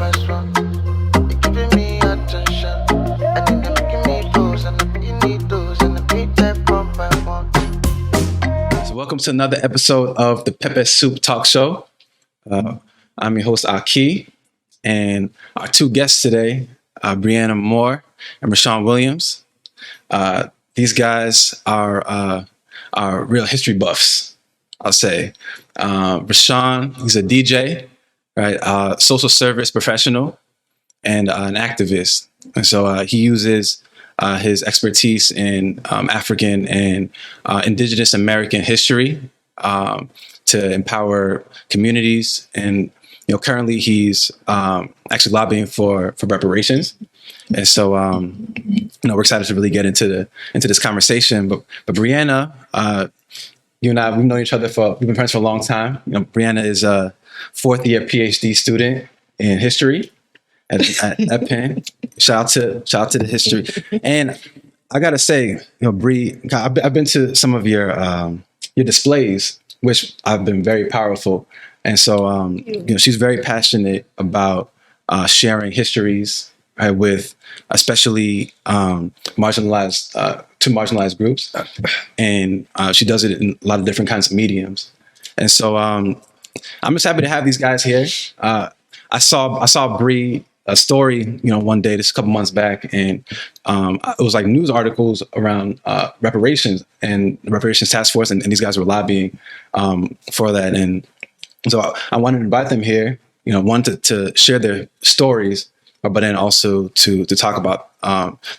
first one. You're giving me attention. I think they're making me lose, and you need those, and the beat that one by one. So welcome to another episode of the Pepper Soup Talk Show. I'm your host, Aki, and our two guests today, Breanna Moore and Rashaun Williams. These guys are real history buffs, I'll say. Rashaun, he's a DJ, right? Social service professional and an activist. And so he uses his expertise in African and Indigenous American history to empower communities. And currently he's actually lobbying for reparations. And so we're excited to really get into this conversation. But Breanna, you and I, we've known each other we've been friends for a long time. Breanna is a fourth year PhD student in history at Penn. Shout out to the history. And I gotta say, Bree, I've been to some of your displays, which have been very powerful. And so she's very passionate about sharing histories, right, with especially marginalized groups, and she does it in a lot of different kinds of mediums. And so I'm just happy to have these guys here. I saw Bree a story, one day, just a couple months back, and it was like news articles around reparations and the reparations task force, and these guys were lobbying for that. And so I wanted to invite them here, one to share their stories, but then also to talk about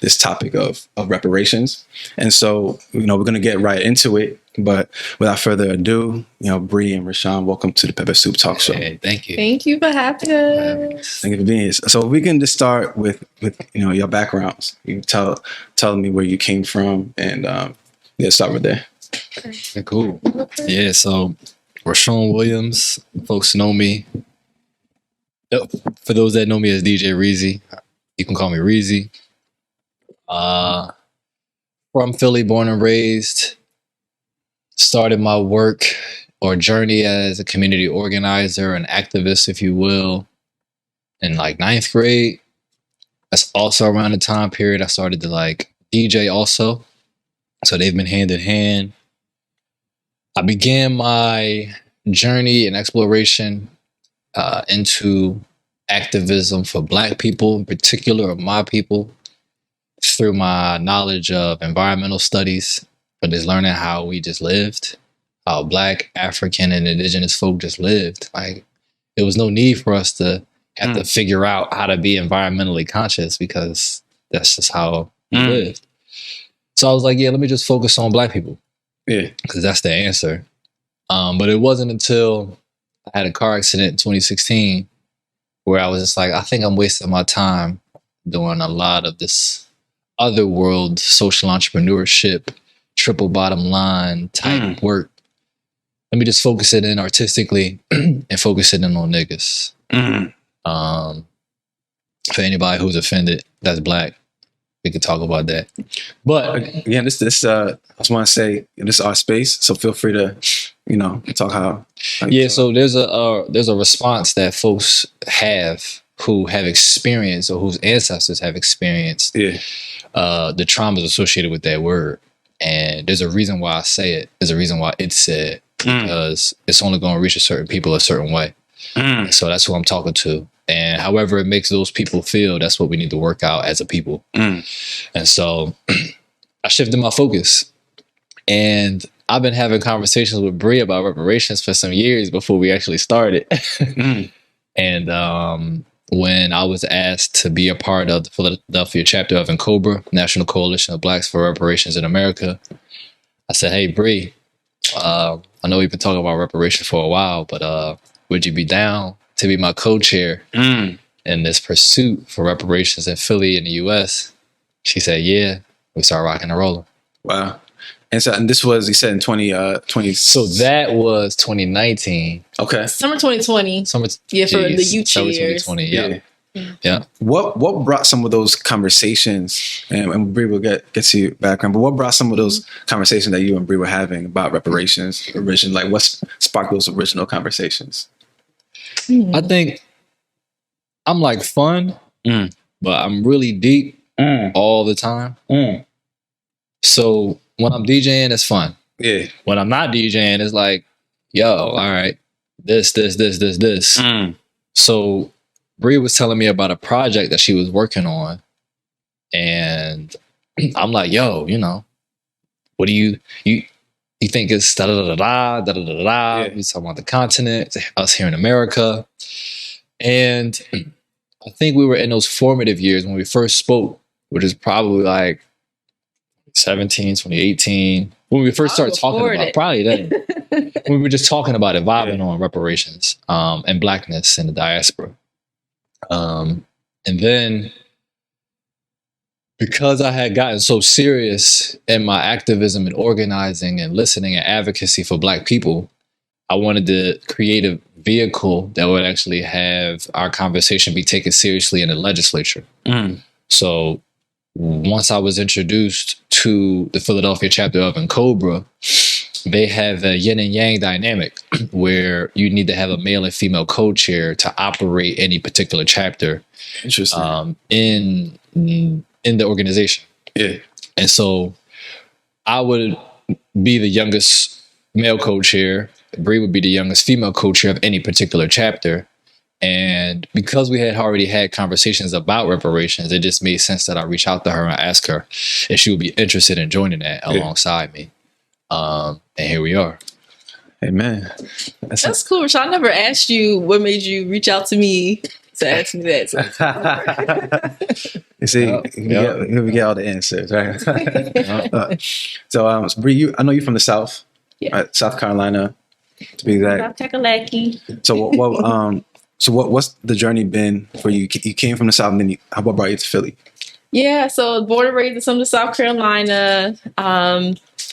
this topic of reparations. And so, we're going to get right into it. But without further ado, Bree and Rashaun, welcome to the Pepper Soup Talk Show. Hey, thank you. Thank you for having us. Thank you for being here. So we can just start with your backgrounds. You can tell me where you came from, and start with there. Okay, cool. Yeah, so Rashaun Williams, folks know me. For those that know me as DJ Reezy, you can call me Reezy. From Philly, born and raised. Started my work or journey as a community organizer, an activist, if you will, in like 9th grade. That's also around the time period I started to DJ also. So they've been hand in hand. I began my journey and exploration into activism for Black people, in particular of my people, through my knowledge of environmental studies, but just learning how we just lived, how Black, African, and Indigenous folk just lived. Like, there was no need for us to have to figure out how to be environmentally conscious, because that's just how we lived. So I was like, let me just focus on Black people. Yeah, because that's the answer. But it wasn't until I had a car accident in 2016 where I was just like, I think I'm wasting my time doing a lot of this other world social entrepreneurship, triple bottom line type work. Let me just focus it in artistically and focus it in on niggas. For anybody who's offended that's Black, we could talk about that. But again, this I just want to say, this is our space, so feel free to talk how you talk. So there's a response that folks have who have experienced, or whose ancestors have experienced the traumas associated with that word. And there's a reason why I say it. There's a reason why it's said, because it's only going to reach a certain people a certain way. So that's who I'm talking to. And however it makes those people feel, that's what we need to work out as a people. And so I shifted my focus. And I've been having conversations with Bree about reparations for some years before we actually started. And when I was asked to be a part of the Philadelphia chapter of NCOBRA, National Coalition of Blacks for Reparations in America, I said, hey, Bree, I know we've been talking about reparations for a while, but would you be down to be my co-chair in this pursuit for reparations in Philly in the U.S.? She said, yeah. We started rocking and rolling. Wow. And this was, you said, in 2020. So that was 2019. Okay. Summer 2020. For the youth Summer years. 2020, yeah. What brought some of those conversations, and Bree will get to your background, but what brought some of those conversations that you and Bree were having about reparations originally? Like, what sparked those original conversations? I think I'm like fun, but I'm really deep all the time. So when I'm DJing, it's fun. Yeah. When I'm not DJing, it's like, yo, all right, this. So Bree was telling me about a project that she was working on, and I'm like, yo, what do you think it's da da da da da da da da? Yeah. We talking about the continent, us here in America, and I think we were in those formative years when we first spoke, which is probably like 2018, when we first started talking about it. Probably then. We were just talking about it, vibing on reparations and blackness in the diaspora. And then because I had gotten so serious in my activism and organizing and listening and advocacy for Black people, I wanted to create a vehicle that would actually have our conversation be taken seriously in the legislature. So once I was introduced to the Philadelphia chapter of Cobra, they have a yin and yang dynamic where you need to have a male and female co-chair to operate any particular chapter. Interesting. In the organization. Yeah. And so I would be the youngest male co-chair. Bree would be the youngest female co-chair of any particular chapter. And because we had already had conversations about reparations, it just made sense that I reach out to her and ask her if she would be interested in joining that alongside me. And here we are. Amen. That's cool, Rashaun. I never asked you what made you reach out to me to ask me that. You see, we get all the answers, right? So, Bree, I know you're from the South, right? South Carolina, to be exact. South Kakalaki. So, what's the journey been for you? You came from the South, and then what brought you to Philly? Yeah, so born and raised in Sumter, South Carolina.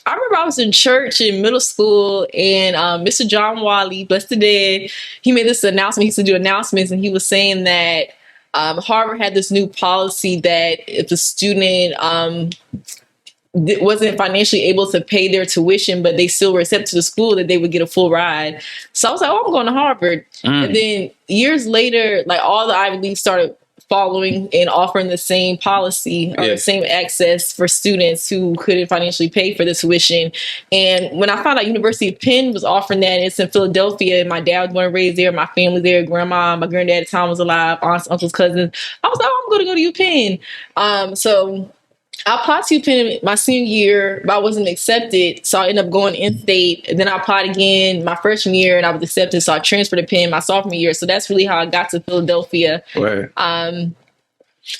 I remember I was in church in middle school, and Mr. John Wally, bless the dead, he made this announcement. He used to do announcements, and he was saying that Harvard had this new policy that if the student wasn't financially able to pay their tuition, but they still were accepted to the school, that they would get a full ride. So I was like, oh, I'm going to Harvard. And then years later, like all the Ivy Leagues started following and offering the same policy or the same access for students who couldn't financially pay for the tuition. And when I found out University of Penn was offering that, and it's in Philadelphia, and my dad was born and raised there, my family there, grandma, my granddad at the time was alive, aunts, uncles, cousins, I was like, oh, I'm going to go to UPenn. So I applied to UPenn my senior year, but I wasn't accepted. So I ended up going in-state. And then I applied again my freshman year, and I was accepted. So I transferred to Penn my sophomore year. So that's really how I got to Philadelphia. Right.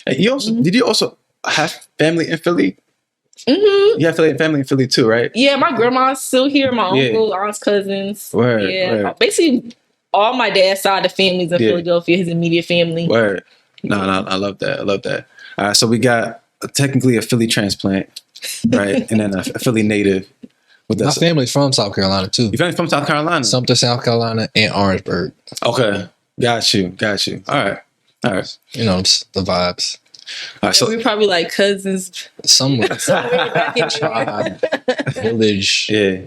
Did you also have family in Philly? You have family in Philly too, right? Yeah, my grandma's still here. My uncle, aunts, cousins. Word. Basically, all my dad's side of the family's in Philadelphia, his immediate family. Word. No, I love that. All right, so we got technically a Philly transplant, right? And then a Philly native. My family's from South Carolina too. Your family's from South Carolina? Sumter, South Carolina, and Orangeburg. Okay. Got you. All right. You know, the vibes. All right, so we're probably like cousins. Somewhere. Back in Tribe, village. Yeah.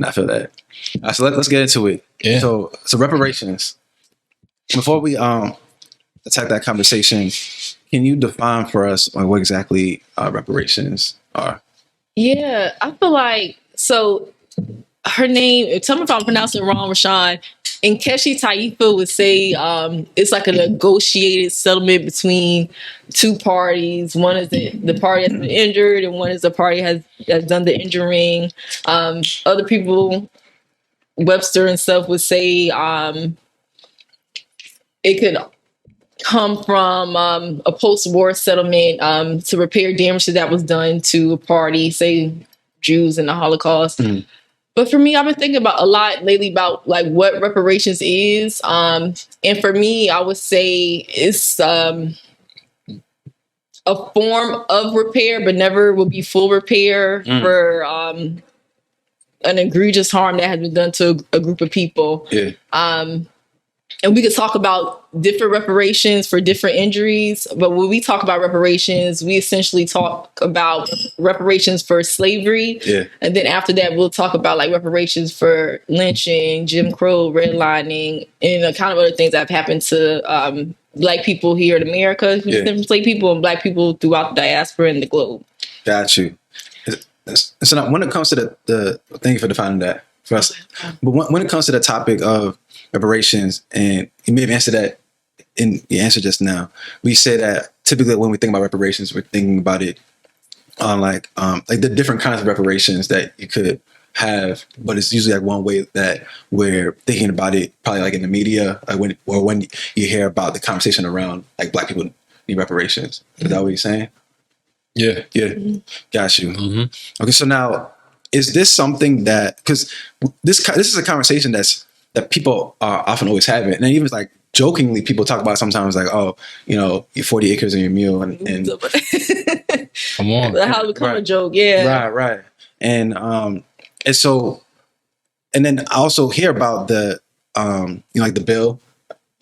I feel that. All right, so let's get into it. Yeah. So reparations. Before we attack that conversation, can you define for us what exactly reparations are? Yeah, I feel like, so her name, tell me if I'm pronouncing it wrong, Rashaun, Nkechi Taifa would say it's like a negotiated settlement between two parties. One is the party that's been injured, and one is the party has done the injuring. Other people, Webster and stuff, would say it could come from a post-war settlement to repair damage that was done to a party, say Jews in the Holocaust. But for me, I've been thinking about a lot lately about like what reparations is. And for me, I would say it's a form of repair, but never will be full repair for an egregious harm that has been done to a group of people. Yeah. and we could talk about different reparations for different injuries. But when we talk about reparations, we essentially talk about reparations for slavery. Yeah. And then after that, we'll talk about like reparations for lynching, Jim Crow, redlining, and the kind of other things that have happened to Black people here in America, enslaved people, and Black people throughout the diaspora and the globe. Got you. So now, when it comes to the thank you for defining that for us. But when it comes to the topic of reparations, and you may have answered that in your answer just now, we say that typically when we think about reparations, we're thinking about it on like the different kinds of reparations that you could have, but it's usually like one way that we're thinking about it, probably like in the media, like when you hear about the conversation around like Black people need reparations. Is that what you're saying? Yeah. Got you. Okay, so now is this something that, because this is a conversation that people are often always having, and even like jokingly people talk about sometimes like, oh, your 40 acres in your mule, and Come on, how it become a joke. right, and so, and then I also hear about the like the bill.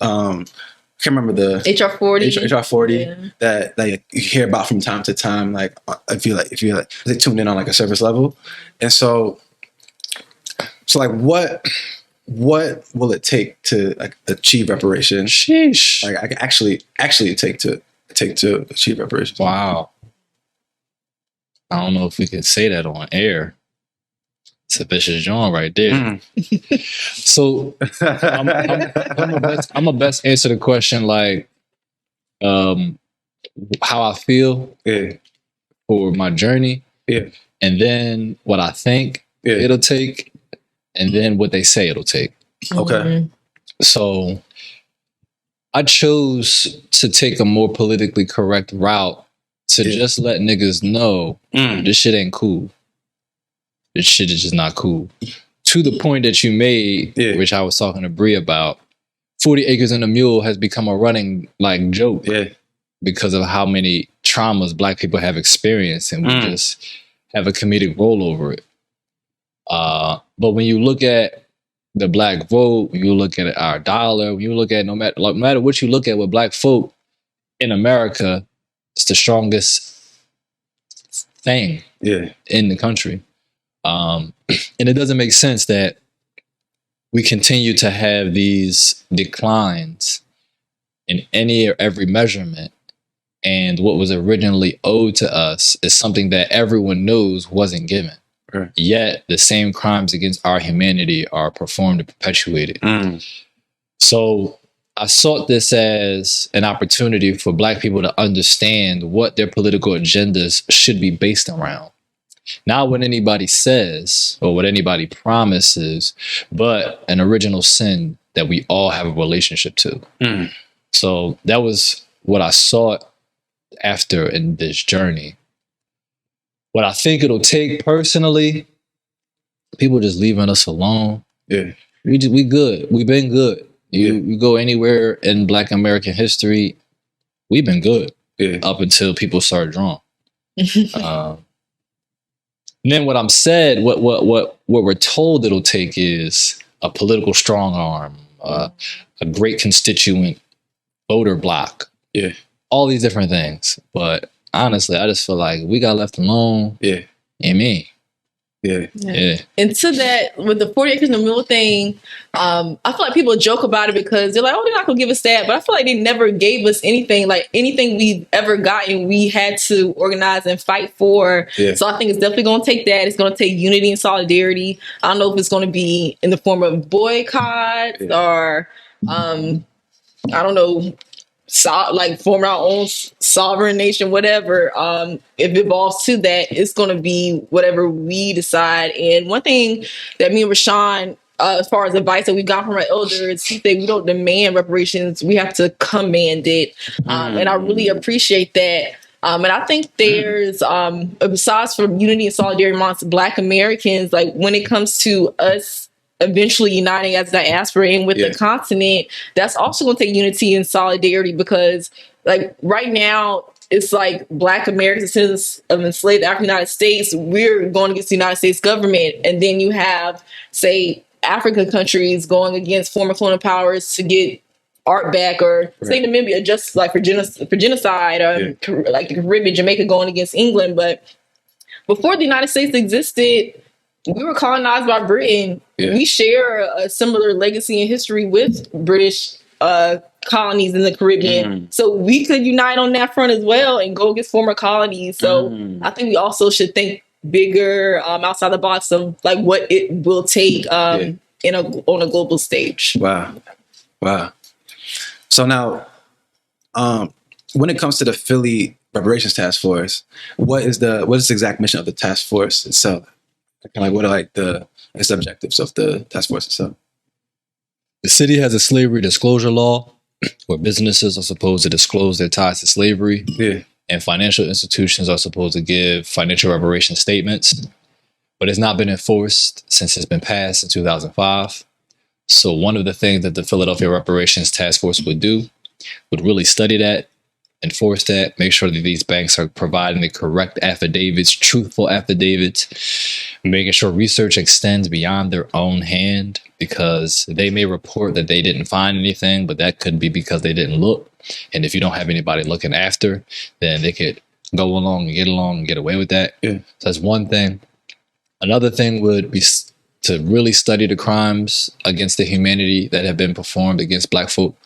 I can't remember the HR 40. HR 40 that like you hear about from time to time. Like if you're like they tuned in on like a surface level, and so like what will it take to like achieve reparations? Sheesh. Like I can actually take to achieve reparations. Wow. I don't know if we could say that on air. It's a vicious John right there. So I'm a best answer the question like how I feel for my journey, and then what I think it'll take, and then what they say it'll take. Okay. So I chose to take a more politically correct route to just let niggas know this shit ain't cool. This shit is just not cool. To the point that you made, which I was talking to Bree about, 40 acres and a mule has become a running like joke because of how many traumas Black people have experienced, and we just have a comedic role over it. But when you look at the Black vote, when you look at our dollar, when you look at no matter what you look at with Black folk in America, it's the strongest thing in the country. And it doesn't make sense that we continue to have these declines in any or every measurement, and what was originally owed to us is something that everyone knows wasn't given. Right. Yet the same crimes against our humanity are performed and perpetuated. So I sought this as an opportunity for Black people to understand what their political agendas should be based around. Not what anybody says or what anybody promises, but an original sin that we all have a relationship to. So that was what I sought after in this journey. What I think it'll take personally, people just leaving us alone. We good. We've been good. You go anywhere in Black American history, we've been good up until people start drawing. And then what we're told it'll take is a political strong arm, a great constituent voter block, all these different things. But honestly, I just feel like we got left alone. And me. And to that, with the 40 acres and a mule thing, I feel like people joke about it because they're like, oh, they're not gonna give us that. But I feel like they never gave us anything. Like anything we've ever gotten, we had to organize and fight for. So I think it's definitely gonna take that. It's gonna take unity and solidarity. I don't know if it's gonna be in the form of boycotts or I don't know, like form our own sovereign nation, whatever. If it evolves to that, it's going to be whatever we decide. And one thing that me and Rashaun, as far as advice that we got from our elders, he said we don't demand reparations, we have to command it. And I really appreciate that. And I think there's, besides from unity and solidarity amongst Black Americans, like when it comes to us eventually uniting as diaspora and with the continent, that's also going to take unity and solidarity, because like right now it's like Black Americans, citizens of enslaved African United States, we're going against the United States government, and then you have, say, African countries going against former colonial powers to get art back, or saying the maybe just like for genocide, like the Caribbean, Jamaica going against England. But before the United States existed, we were colonized by Britain. We share a similar legacy and history with British colonies in the Caribbean. So we could unite on that front as well and go against former colonies. So I think we also should think bigger, outside the box of like what it will take on a global stage. Wow. So now, when it comes to the Philly Reparations Task Force, what is the exact mission of the task force itself? Like, what are like the objectives of the task force itself? The city has a slavery disclosure law where businesses are supposed to disclose their ties to slavery. And financial institutions are supposed to give financial reparation statements. But it's not been enforced since it's been passed in 2005. So one of the things that the Philadelphia Reparations Task Force would do would really study that, enforce that, make sure that these banks are providing the correct affidavits, truthful affidavits, making sure research extends beyond their own hand, because they may report that they didn't find anything, but that could be because they didn't look. And if you don't have anybody looking after, then they could go along and get away with that. So that's one thing. Another thing would be to really study the crimes against the humanity that have been performed against Black folk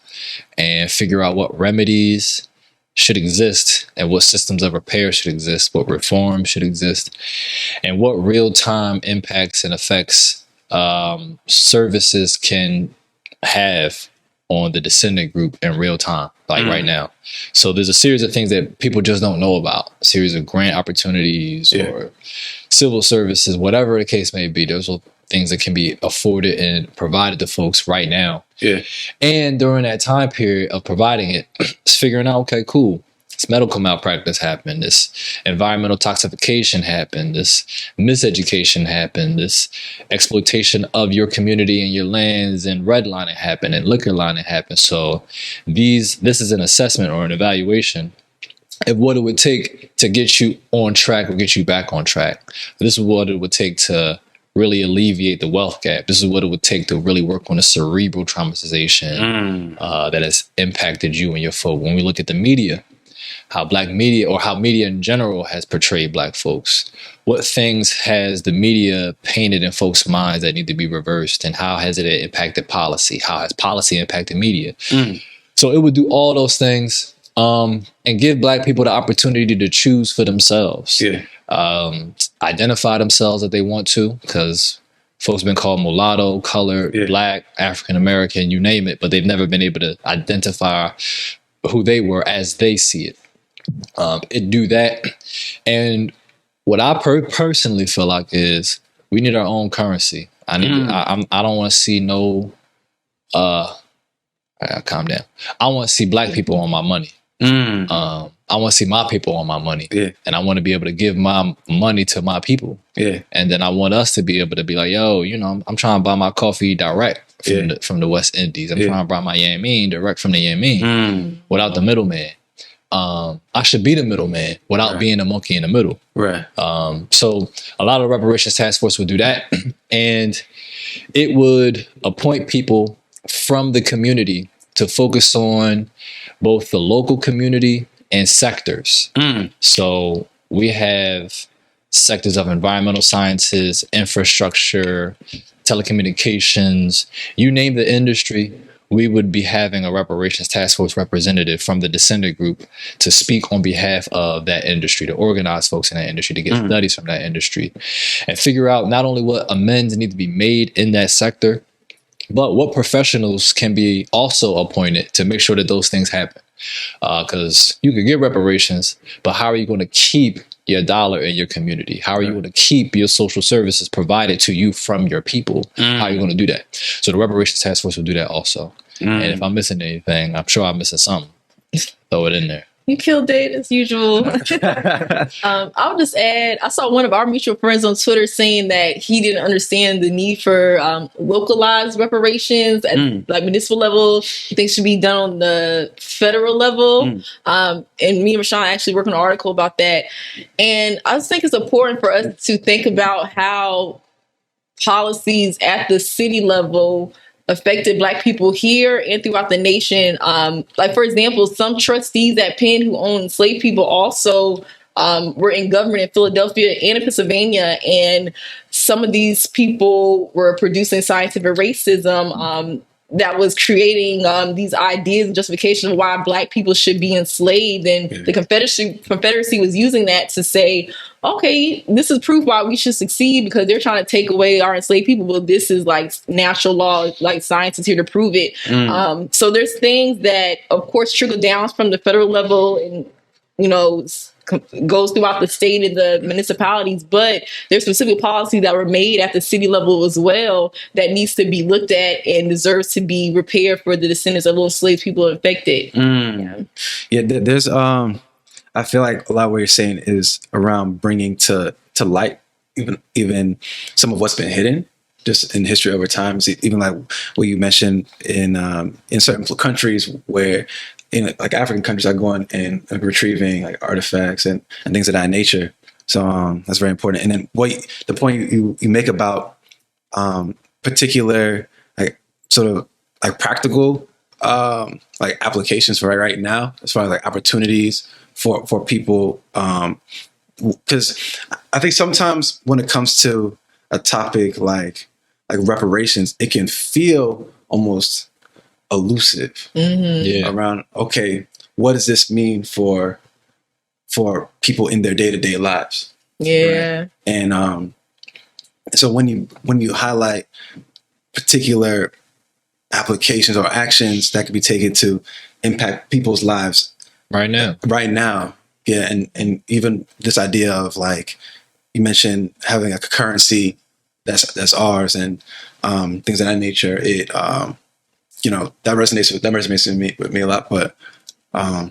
and figure out what remedies should exist and what systems of repair should exist, what reform should exist, and what real-time impacts and effects services can have on the descendant group in real time, like right now. So there's a series of things that people just don't know about, a series of grant opportunities or civil services, whatever the case may be. Those are things that can be afforded and provided to folks right now. And during that time period of providing it, it's figuring out, okay, cool, this medical malpractice happened, this environmental toxification happened, this miseducation happened, this exploitation of your community and your lands and redlining happened and liquor lining happened. So this is an assessment or an evaluation of what it would take to get you on track or get you back on track. This is what it would take to really alleviate the wealth gap. This is what it would take to really work on the cerebral traumatization that has impacted you and your folk. When we look at the media, how Black media or how media in general has portrayed Black folks, what things has the media painted in folks' minds that need to be reversed, and how has it impacted policy? How has policy impacted media? So it would do all those things and give Black people the opportunity to choose for themselves. Identify themselves if they want to, because folks been called mulatto, colored, Black, African American, you name it, but they've never been able to identify who they were as they see it. It do that. And what I personally feel like is we need our own currency. I don't want to see no calm down. I want to see Black people on my money. I want to see my people on my money. And I want to be able to give my money to my people. And then I want us to be able to be like, yo, you know, I'm trying to buy my coffee direct from the West Indies. I'm trying to buy my yameen direct from the yameen without the middleman. I should be the middleman without being a monkey in the middle. So a lot of reparations task force would do that. And it would appoint people from the community to focus on both the local community and sectors. So we have sectors of environmental sciences, infrastructure, telecommunications, you name the industry, we would be having a reparations task force representative from the descendant group to speak on behalf of that industry, to organize folks in that industry, to get studies from that industry, and figure out not only what amends need to be made in that sector, but what professionals can be also appointed to make sure that those things happen. Because you can get reparations, but how are you going to keep your dollar in your community? How are you going to keep your social services provided to you from your people? How are you going to do that? So the reparations task force will do that also. And if I'm missing anything, I'm sure I'm missing something. Throw it in there. You killed Dade as usual. I'll just add, I saw one of our mutual friends on Twitter saying that he didn't understand the need for localized reparations at like municipal level. He thinks should be done on the federal level. And me and Rashaun actually worked on an article about that. And I just think it's important for us to think about how policies at the city level affected Black people here and throughout the nation. Like, for example, some trustees at Penn who owned enslaved people also were in government in Philadelphia and in Pennsylvania, and some of these people were producing scientific racism that was creating these ideas and justification of why Black people should be enslaved. And the Confederacy was using that to say, okay, this is proof why we should succeed, because they're trying to take away our enslaved people. Well, this is like natural law, like science is here to prove it. So there's things that, of course, trickle down from the federal level and, you know, goes throughout the state and the municipalities, but there's specific policies that were made at the city level as well that needs to be looked at and deserves to be repaired for the descendants of those enslaved people affected. There's I feel like a lot of what you're saying is around bringing to light even some of what's been hidden just in history over time. So even like what you mentioned in certain countries where in like African countries are going and retrieving like artifacts and things of that nature. So that's very important. And then the point you make about particular like sort of like practical like applications for right now as far as like opportunities for people, because I think sometimes when it comes to a topic like reparations, it can feel almost elusive around, okay, what does this mean for people in their day-to-day lives? Right? And so when you highlight particular applications or actions that could be taken to impact people's lives right now, and even this idea of like you mentioned having a currency that's ours and things of that nature, it you know, that resonates with me a lot. But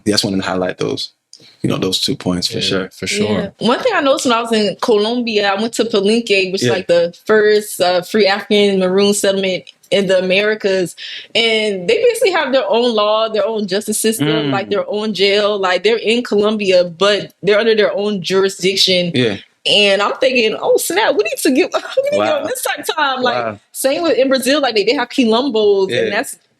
just wanted to highlight those, you know, those 2 points for sure. One thing I noticed when I was in Colombia, I went to Palenque, which is like the first free African maroon settlement in the Americas, and they basically have their own law, their own justice system, like their own jail. Like they're in Colombia, but they're under their own jurisdiction. And I'm thinking, oh snap, we need to get on this type of time. Like same with in Brazil, like they have quilombos, and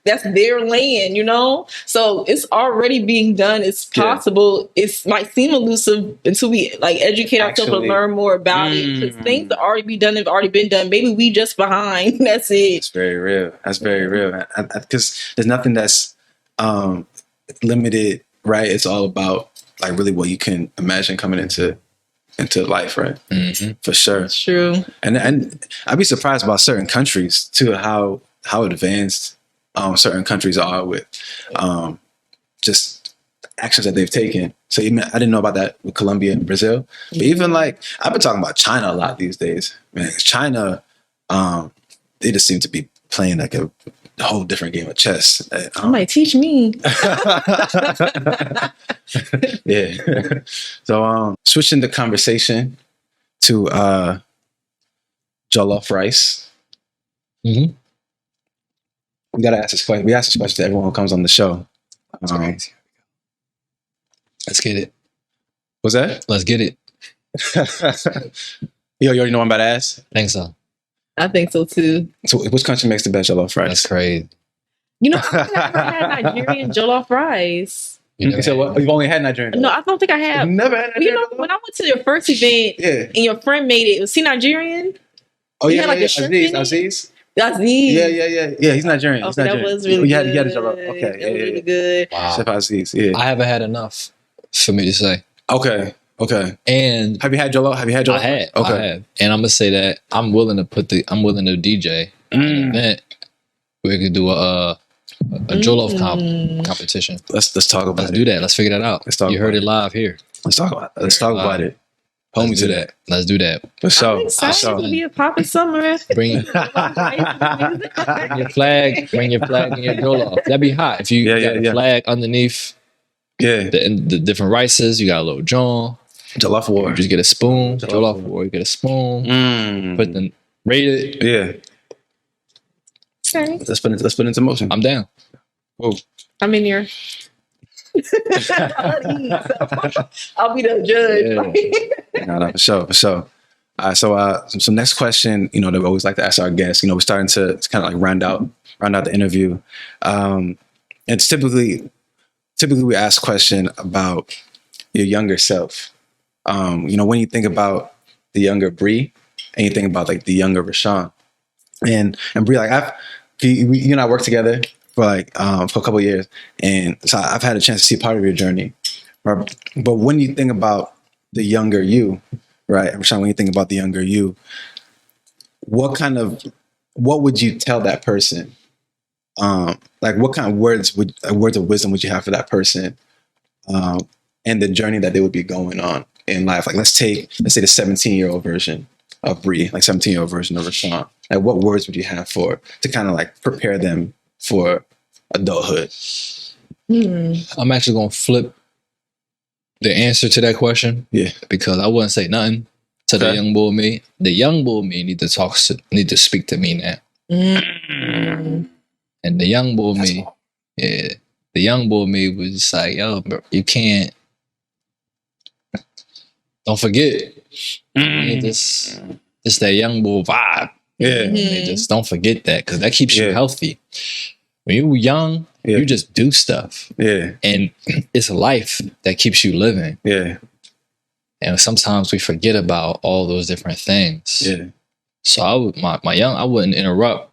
that's their land, you know? So it's already being done. It's possible. It might seem elusive until we like educate ourselves and learn more about it. Because things that have already been done. Maybe we just behind. That's it. It's very real. That's very real. Because there's nothing that's limited, right? It's all about like really what you can imagine coming into life, right? For sure. It's true. And I'd be surprised about certain countries too, how advanced certain countries are with just actions that they've taken. So even, I didn't know about that with Colombia and Brazil. But even like I've been talking about China a lot these days. Man, China, they just seem to be playing like a whole different game of chess. Might teach me. So switching the conversation to jollof rice. We gotta ask this question. We ask this question to everyone who comes on the show. Let's get it. What's that? Let's get it. You already know what I'm about to ask? I think so. I think so too. So which country makes the best jollof rice? That's crazy. You know, I've never had Nigerian jollof rice. You said what? You've only had Nigerian? No, I don't think I have. You've never had Nigerian? You know, when I went to your first event and your friend made it, was he Nigerian? Oh, he yeah, had like a shrimp in it? Aziz? Aziz. Yeah, he's Nigerian. Okay, that was really good. You had a jollof. Okay, that was really good. Wow. Chef Aziz, yeah. I haven't had enough for me to say. Okay. And have you had jollof? I have. And I'm gonna say that I'm willing to DJ an event where we could do a jollof competition. Let's talk about it. Let's do that. Let's figure that out. You heard it live here. Let's talk about it. Hold me to that. Let's do that. For sure. I'm excited to be a poppin' summer. Bring your flag. Bring your flag and your jollof. That'd be hot if you got a flag underneath. The different rices. You got a little John. Jollof war. You just get a spoon. Jollof war. You get a spoon. Put the rate it. Yeah. Okay. Let's put it into motion. I'm down. Whoa. I'm in here. I'll be the judge. No, for sure. So next question, that we always like to ask our guests. We're starting to kind of like round out the interview. It's typically we ask question about your younger self. When you think about the younger Bree and you think about like the younger Rashaun, and Bree, like you and I worked together for a couple of years, and so I've had a chance to see part of your journey. Right? But when you think about the younger you, right, Rashaun, when you think about the younger you, what would you tell that person? Like what kind of words of wisdom would you have for that person, and the journey that they would be going on in life? Like let's say the 17-year-old version of Bree, like 17-year-old version of Rashaun. Like what words would you have to kind of like prepare them for adulthood? I'm actually gonna flip the answer to that question. Yeah, because I wouldn't say nothing to the young bull me. The young bull me need to speak to me now. And the young bull me, the young bull me was just like, yo, bro, you can't. Don't forget, this that young bull vibe. Yeah, just don't forget that, because that keeps you healthy. When you're young, you just do stuff. Yeah, and it's life that keeps you living. Yeah, and sometimes we forget about all those different things. Yeah, so I wouldn't interrupt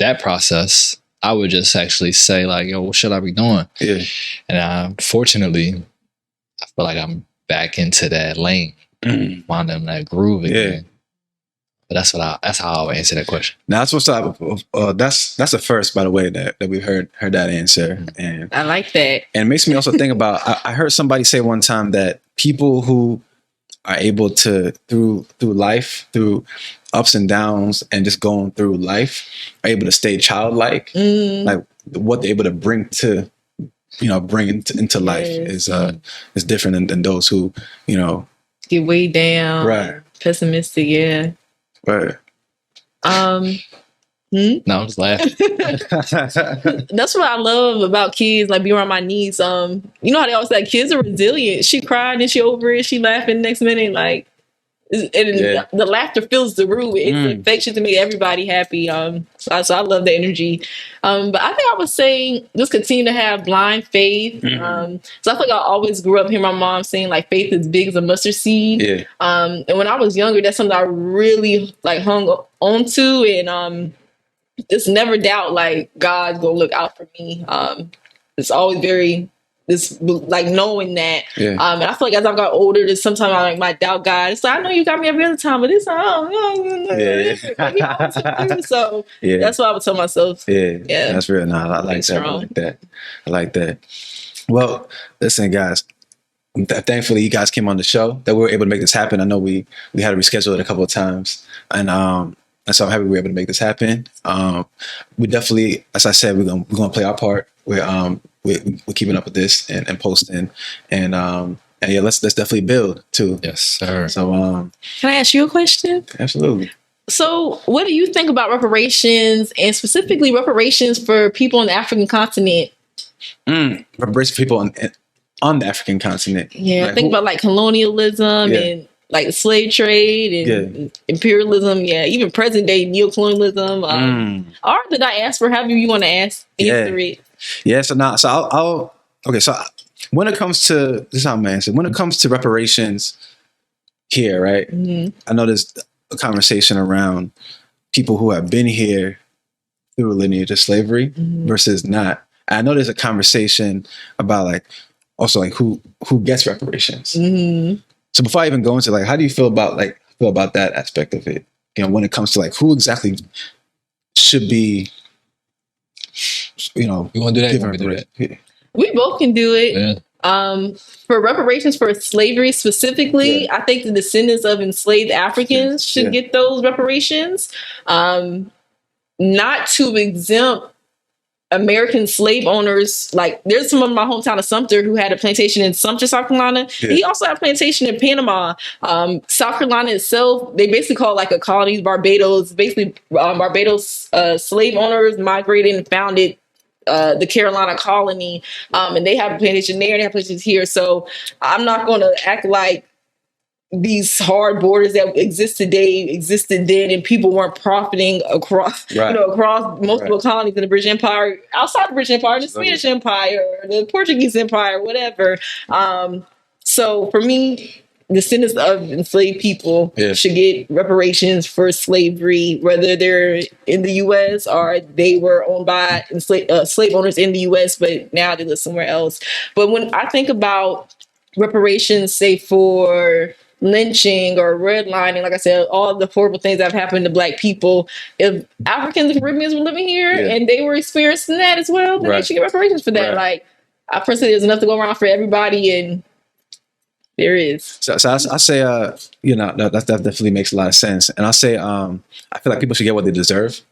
that process. I would just actually say like, yo, what should I be doing? Yeah, and fortunately, I feel like I'm back into that lane, find them that groove again. Yeah. But that's how I would answer that question. Now that's what's up. That's the first, by the way, that we've heard that answer, and I like that. And it makes me also think about. I heard somebody say one time that people who are able to through life, through ups and downs, and just going through life, are able to stay childlike. Like what they're able to bring to, into life is different than those who get way down, right? Pessimistic, yeah. Right. No, I'm just laughing. That's what I love about kids, like being around my niece. You know how they always say kids are resilient. She cried and she over it, she laughing next minute, like, and the laughter fills the room. It's infectious to make everybody happy. So I love the energy. But I think I would say just continue to have blind faith. So I feel like I always grew up hearing my mom saying like faith is big as a mustard seed. Yeah. And when I was younger, that's something I really like hung on to, and just never doubt like God's gonna look out for me. It's always this like knowing that. Yeah. And I feel like as I got older, that sometimes I might doubt God. It's like, I know you got me every other time, but this time, so that's what I would tell myself. Yeah, that's real. No, I like that. I like that. Well, listen, guys. Thankfully, you guys came on the show. That we were able to make this happen. I know we had to reschedule it a couple of times, and so I'm happy we were able to make this happen. We definitely, as I said, we're gonna play our part. We're keeping up with this and posting, and yeah, let's definitely build too. Yes, sir. So can I ask you a question? Absolutely. So what do you think about reparations, and specifically reparations for people on the African continent? Reparations for people on the African continent. Yeah, think about like colonialism and like the slave trade and imperialism. Yeah, even present day neocolonialism. Or the diaspora, however you want to answer it. Yeah, so I'll okay. So when it comes to this, is how I'm gonna answer. When it comes to reparations here, right? I know there's a conversation around people who have been here through a lineage of slavery versus not. I know there's a conversation about like also like who gets reparations. So before I even go into like, how do you feel about that aspect of it? When it comes to like who exactly should be. You want to do that? You want me to do that? Yeah. We both can do it. Yeah. For reparations for slavery specifically, I think the descendants of enslaved Africans should get those reparations. Not to exempt American slave owners. Like there's some of my hometown of Sumter who had a plantation in Sumter, South Carolina. Yeah. He also had a plantation in Panama. South Carolina itself, they basically call it like a colony, Barbados. Basically, Barbados slave owners migrated and founded the Carolina colony. And they have a plantation there, they have plantations here. So I'm not going to act like these hard borders that exist today existed then, and people weren't profiting across, across multiple colonies in the British Empire, outside the British Empire, the Swedish Empire, the Portuguese Empire, whatever. So for me, descendants of enslaved people should get reparations for slavery, whether they're in the U.S. or they were owned by slave owners in the U.S., but now they live somewhere else. But when I think about reparations, say for lynching or redlining, like I said, all the horrible things that have happened to Black people, if Africans and Caribbeans were living here and they were experiencing that as well, then they should get reparations for that. Like, I personally, there's enough to go around for everybody, and there is. So I say, that definitely makes a lot of sense. And I say, I feel like people should get what they deserve.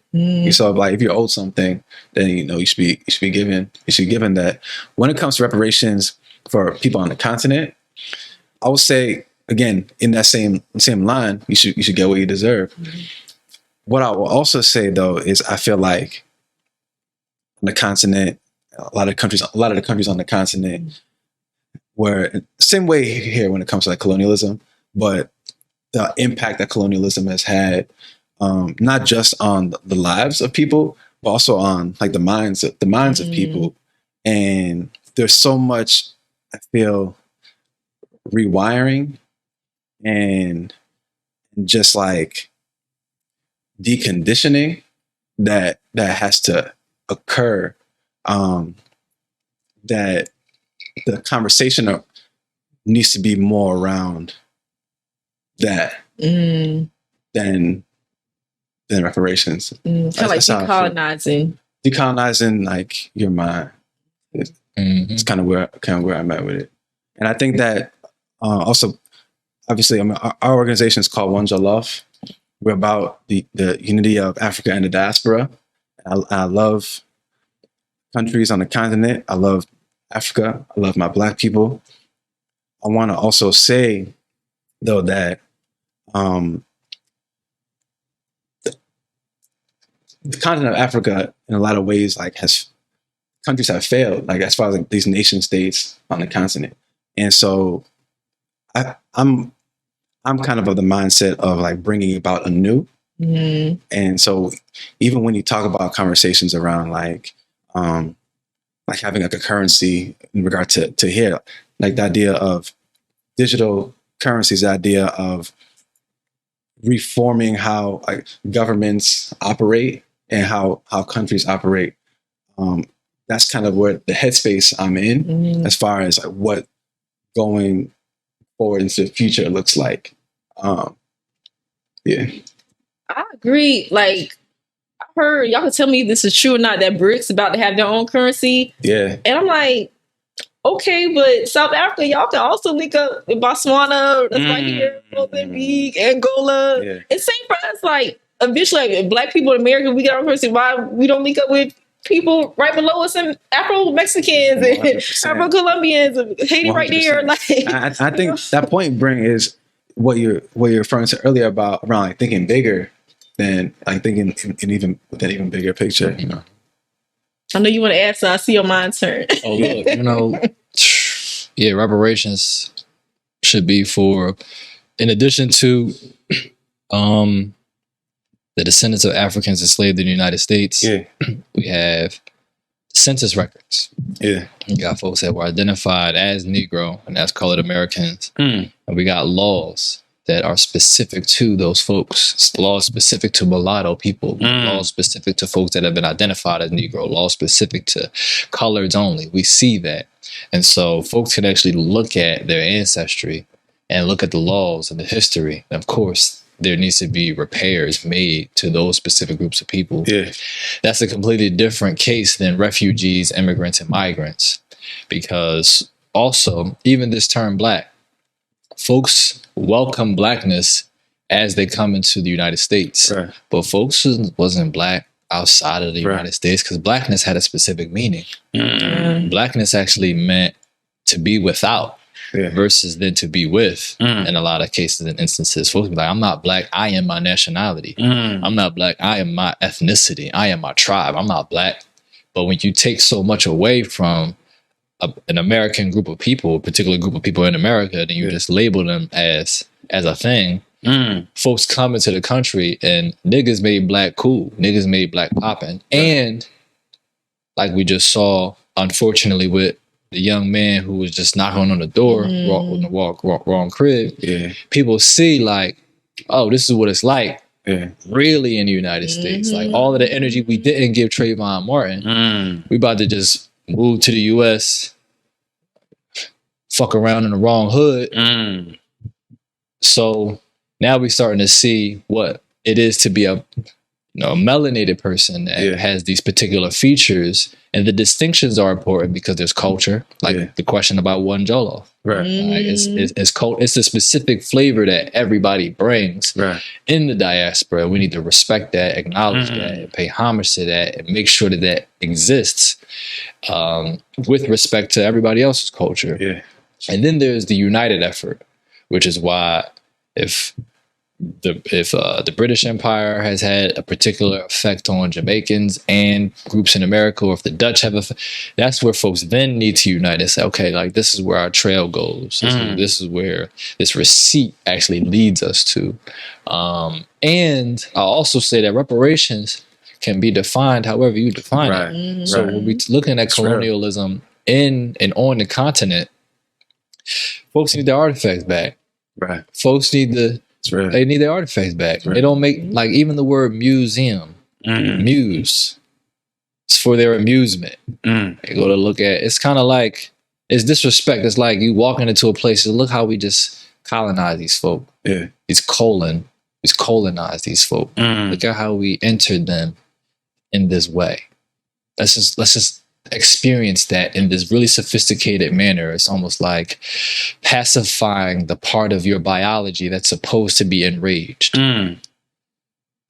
So, like, if you're owed something, then you should be given that. When it comes to reparations for people on the continent, I would say, again, in that same line, you should get what you deserve. What I will also say, though, is I feel like on the continent, a lot of the countries on the continent, where same way here when it comes to like colonialism, but the impact that colonialism has had, not just on the lives of people, but also on like the minds of people. And there's so much, I feel, rewiring and just like deconditioning that has to occur, that the conversation needs to be more around that than reparations. Kind of like decolonizing like your mind. It's kind of where I'm at with it. And I think that also, obviously, our organization is called One Jollof. We're about the unity of Africa and the diaspora. I love countries on the continent. I love Africa. I love my Black people. I want to also say, though, that the continent of Africa, in a lot of ways, like countries have failed, like as far as like these nation states on the continent. And so I'm kind of the mindset of like bringing about anew. And so even when you talk about conversations around like having like a currency in regard to here, like the idea of digital currencies, the idea of reforming how like governments operate and how countries operate. That's kind of where the headspace I'm in as far as like what going forward into the future looks like. Yeah. I agree. Like, I heard, y'all can tell me if this is true or not, that BRICS about to have their own currency. Yeah. And I'm like, okay, but South Africa, y'all can also link up with Botswana, that's right here, Mozambique, Angola. Yeah. And same for us, like, eventually, like, if Black people in America, we get our currency, why we don't link up with people right below us and Afro-Mexicans and Afro-Colombians and Haiti 100%. Right there. Like, I think that point, Bryn, is what you're referring to earlier about around like thinking bigger than like thinking in even with that even bigger picture, you know. I know you want to add, so I see your mind turn. Oh, look, reparations should be for, in addition to the descendants of Africans enslaved in the United States, we have census records. Yeah. You got folks that were identified as Negro and as colored Americans. And we got laws that are specific to those folks, laws specific to mulatto people, laws specific to folks that have been identified as Negro, laws specific to coloreds only. We see that. And so folks can actually look at their ancestry and look at the laws and the history. And of course, there needs to be repairs made to those specific groups of people. Yeah. That's a completely different case than refugees, immigrants, and migrants. Because also, even this term Black, folks welcome Blackness as they come into the United States. Right. But folks wasn't Black outside of the United States because Blackness had a specific meaning. Blackness actually meant to be without. Versus then to be with. In a lot of cases and instances, folks be like, I'm not Black, I am my nationality. I'm not Black, I am my ethnicity. I am my tribe. I'm not Black. But when you take so much away from an American group of people, a particular group of people in America, then you just label them as as a thing, folks come into the country and niggas made black cool. Niggas made black poppin'. And like we just saw, unfortunately, with the young man who was just knocking on the door, wrong crib. Yeah. People see like, oh, this is what it's like. Yeah. Really in the United States. Like all of the energy we didn't give Trayvon Martin, we about to just move to the US, fuck around in the wrong hood. So now we're starting to see what it is to be a melanated person that has these particular features, and the distinctions are important because there's culture, like the question about one jollof. Right. It's a specific flavor that everybody brings in the diaspora. We need to respect that, acknowledge that, and pay homage to that, and make sure that that exists with respect to everybody else's culture. Yeah. And then there's the united effort, which is why if the British Empire has had a particular effect on Jamaicans and groups in America, or if the Dutch have that's where folks then need to unite and say, okay, like this is where our trail goes. This is where this receipt actually leads us to. And I'll also say that reparations can be defined however you define it. So when we're looking at colonialism in and on the continent, folks need their artifacts back. Right. Folks need they need their artifacts back. They don't make, like, even the word museum, muse, it's for their amusement. They go to look at, it's kind of like, it's disrespect. It's like you walking into a place and look how we just colonize these folk. Yeah. He's colonized these folk. Look at how we entered them in this way. Let's just experience that in this really sophisticated manner. It's almost like pacifying the part of your biology that's supposed to be enraged.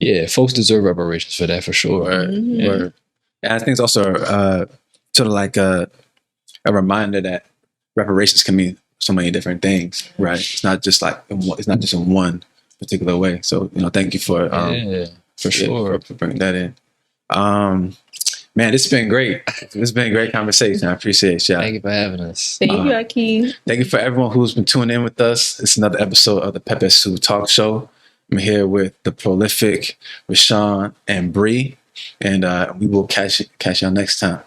Yeah, folks deserve reparations for that, for sure. And I think it's also sort of like a reminder that reparations can mean so many different things, right? It's not just like in one particular way. So, thank you for for bringing that in. Man, this has been great. This has been a great conversation. I appreciate y'all. Thank you for having us. Thank you, Jockey. Thank you for everyone who's been tuning in with us. It's another episode of the Pepe Sue Talk Show. I'm here with the prolific Rashaun and Bree, and we will catch y'all next time.